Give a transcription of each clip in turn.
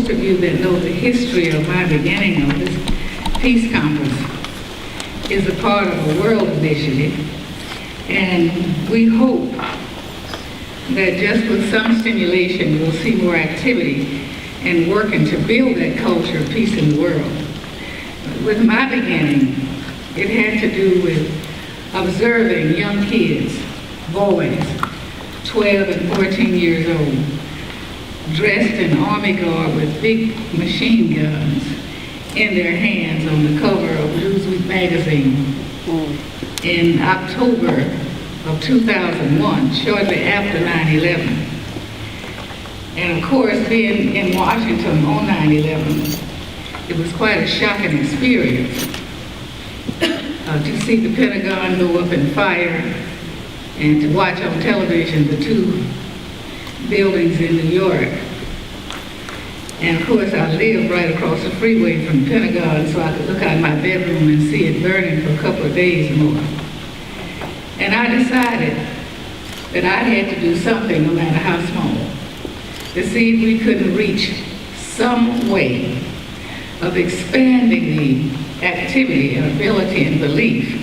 most of you that know the history of my beginning of this peace conference is a part of a world initiative, and we hope that just with some stimulation we'll see more activity and working to build that culture of peace in the world. With my beginning, it had to do with observing young kids, boys, 12 and 14 years old, dressed in Army garb with big machine guns in their hands on the cover of Newsweek magazine in October of 2001, shortly after 9/11. And of course, being in Washington on 9/11, it was quite a shocking experience to see the Pentagon go up in fire and to watch on television the two buildings in New York. And of course, I lived right across the freeway from the Pentagon, so I could look out my bedroom and see it burning for a couple of days more. And I decided that I had to do something, no matter how small, to see if we couldn't reach some way of expanding the activity and ability and belief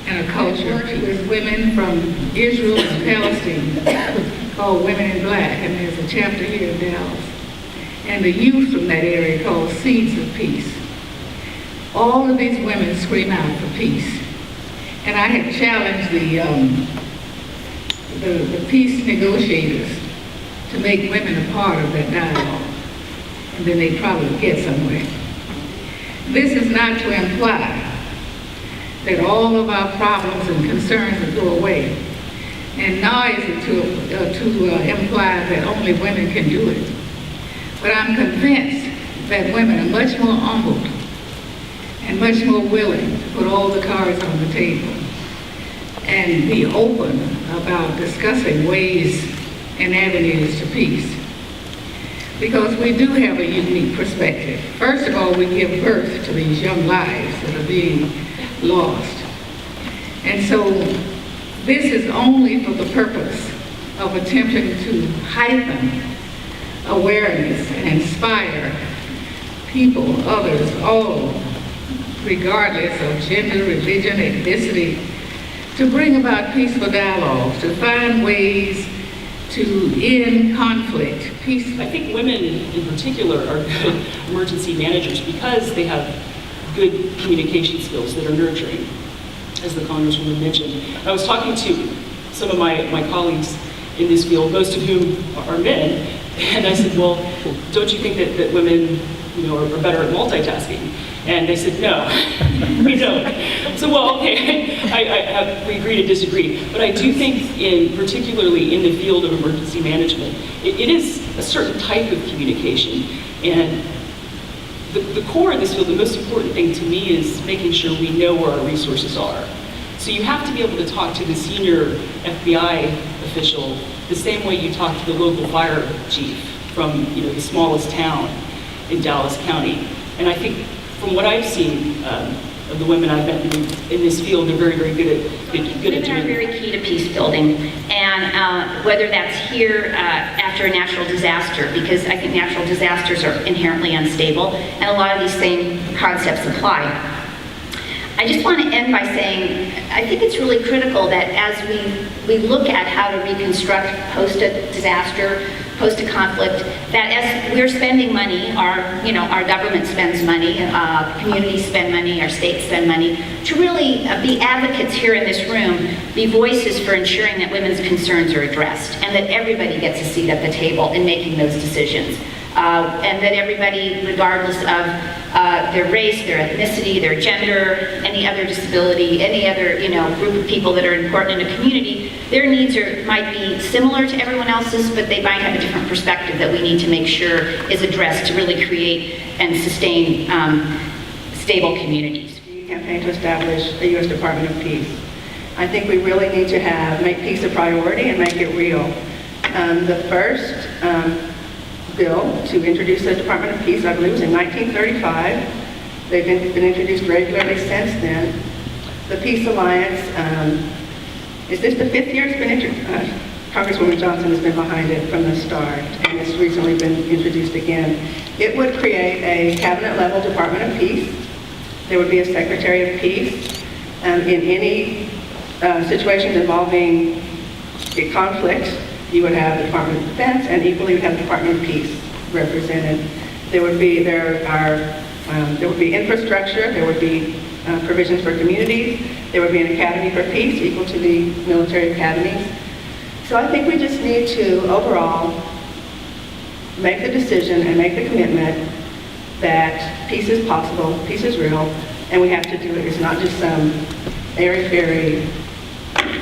in a culture with women from Israel and Palestine called Women in Black, and there's a chapter here in Dallas, and the youth from that area called Seeds of Peace. All of these women scream out for peace. And I had challenged the peace negotiators to make women a part of that dialogue, and then they'd probably get somewhere. This is not to imply that all of our problems and concerns will go away, and nor is it to imply that only women can do it. But I'm convinced that women are much more humbled and much more willing to put all the cards on the table and be open about discussing ways and avenues to peace. Because we do have a unique perspective. First of all, we give birth to these young lives that are being lost. And so this is only for the purpose of attempting to heighten awareness and inspire people, others, all, regardless of gender, religion, ethnicity, to bring about peaceful dialogues, to find ways to end conflict peacefully. I think women in particular are good emergency managers because they have good communication skills that are nurturing, as the Congresswoman mentioned. I was talking to some of my colleagues in this field, most of whom are men, and I said, well, don't you think that women are better at multitasking? And they said, no, we don't. So, well, okay, we agree to disagree. But I do think, particularly in the field of emergency management, it is a certain type of communication. And the core of this field, the most important thing to me is making sure we know where our resources are. So you have to be able to talk to the senior FBI official the same way you talk to the local fire chief from the smallest town in Dallas County. And I think from what I've seen of the women I've met in this field, they're very, very good at doing it. Women are very key to peace building, and whether that's here after a natural disaster, because I think natural disasters are inherently unstable, and a lot of these same concepts apply. I just want to end by saying, I think it's really critical that as we look at how to reconstruct post-disaster, post-conflict, that as we're spending money, our government spends money, communities spend money, our states spend money, to really be advocates here in this room, be voices for ensuring that women's concerns are addressed, and that everybody gets a seat at the table in making those decisions. And that everybody, regardless of their race, their ethnicity, their gender, any other disability, any other group of people that are important in a community, their needs might be similar to everyone else's, but they might have a different perspective that we need to make sure is addressed to really create and sustain stable communities. Campaign to establish a U.S. Department of Peace. I think we really need to make peace a priority and make it real. The first bill to introduce the Department of Peace, I believe, was in 1935. They've been introduced regularly since then. The Peace Alliance, is this the 5th year it's been Congresswoman Johnson has been behind it from the start, and it's recently been introduced again. It would create a cabinet-level Department of Peace. There would be a Secretary of Peace. In any situations involving a conflict, you would have the Department of Defense, and equally you would have the Department of Peace represented. There would be infrastructure, there would be provisions for communities, there would be an Academy for Peace equal to the military academies. So I think we just need to, overall, make the decision and make the commitment that peace is possible, peace is real, and we have to do it. It's not just some airy-fairy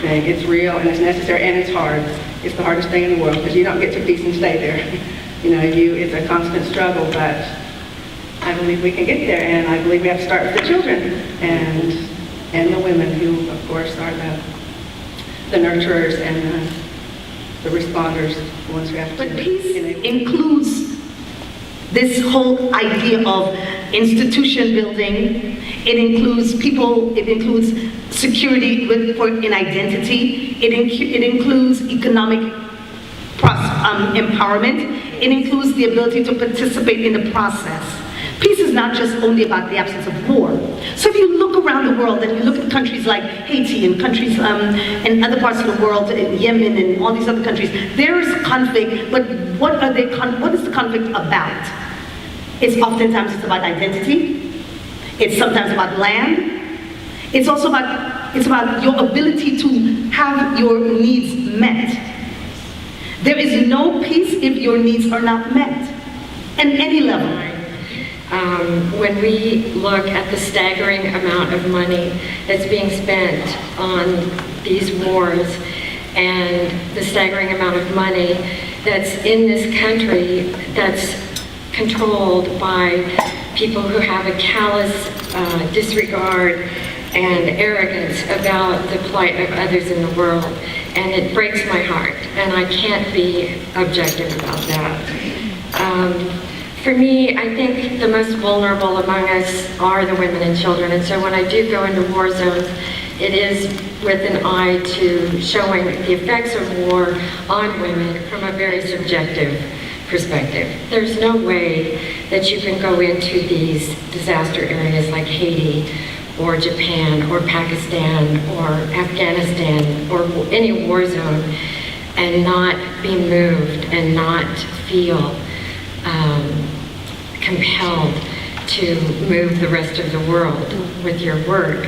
thing. It's real, and it's necessary, and it's hard. It's the hardest thing in the world, because you don't get to peace and stay there. It's a constant struggle, but I believe we can get there, and I believe we have to start with the children and the women, who, of course, are the nurturers and the responders, the ones who have to. But peace includes this whole idea of institution building. It includes people, it includes security in identity. It includes economic empowerment. It includes the ability to participate in the process. Peace is not just only about the absence of war. So if you look around the world and you look at countries like Haiti and countries in other parts of the world, in Yemen and all these other countries, there is conflict, but what is the conflict about? It's oftentimes about identity. It's sometimes about land. It's also about your ability to have your needs met. There is no peace if your needs are not met at any level. When we look at the staggering amount of money that's being spent on these wars and the staggering amount of money that's in this country that's controlled by people who have a callous disregard and arrogance about the plight of others in the world. And it breaks my heart, and I can't be objective about that. For me, I think the most vulnerable among us are the women and children, and so when I do go into war zones, it is with an eye to showing the effects of war on women from a very subjective perspective. There's no way that you can go into these disaster areas like Haiti or Japan or Pakistan or Afghanistan or any war zone and not be moved and not feel compelled to move the rest of the world with your work.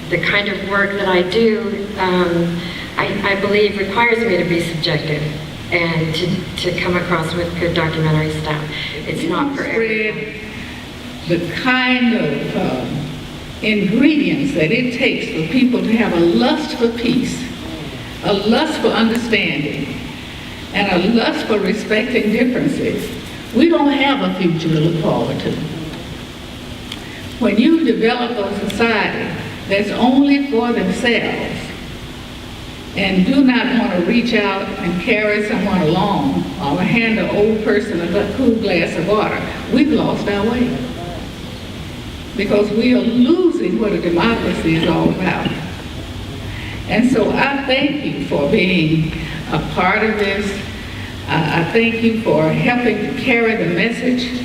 The kind of work that I do, I believe requires me to be subjective and to come across with good documentary stuff. It's not for everyone. The kind of ingredients that it takes for people to have a lust for peace, a lust for understanding, and a lust for respecting differences, we don't have a future to look forward to. When you develop a society that's only for themselves and do not want to reach out and carry someone along or hand an old person a cool glass of water, we've lost our way. Because we are losing what a democracy is all about. And so I thank you for being a part of this. I thank you for helping to carry the message